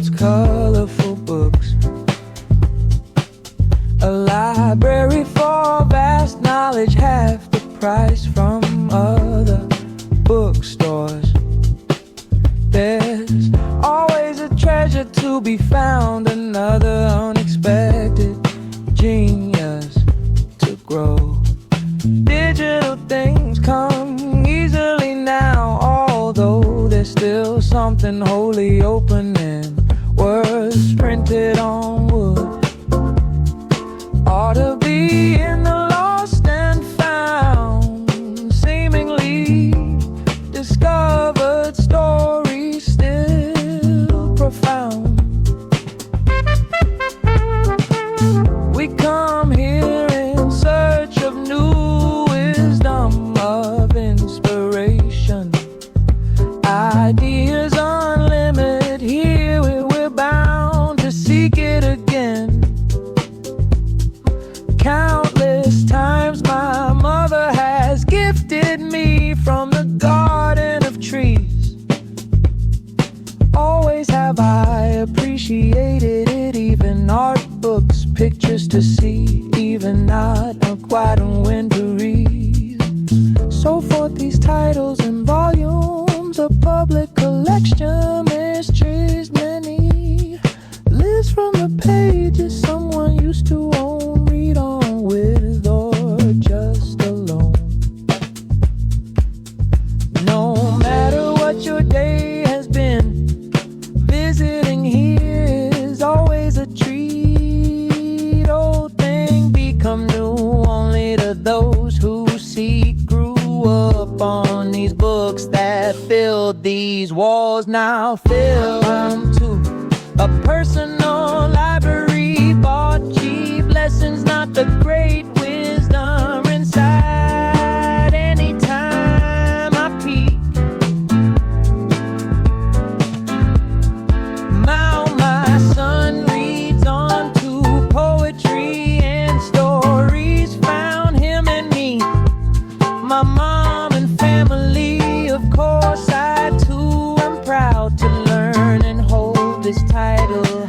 those colorful books. A library for vast knowledge, half the price from other bookstores. There's always a treasure to be found, another unexpected genius to grow. Digital things come easily now, although there's still something wholly open in words printed on wood. Ought to be in the lost and found, seemingly discovered stories still profound. We come here in search of new wisdom, of inspiration, ideas unlimited. Here we're bound to seek it again. Countless times my mother has gifted me from the garden of trees. Always have I appreciated it, even art books, pictures to see, even not quite a wind to read. So forth these titles and volumes, a public collection, mysteries many, lives from the pages someone used to own, read on with or just alone. No matter what your day has been, visiting here is always a treat. Old things become new only to those who seek. Grew up on these books that filled these walls, now fill them too. A personal library, bought cheap lessons, not the great wisdom inside. Anytime I peek, my son reads on to poetry and stories found him and me. My mom and family, of course I too am proud to learn and hold this title.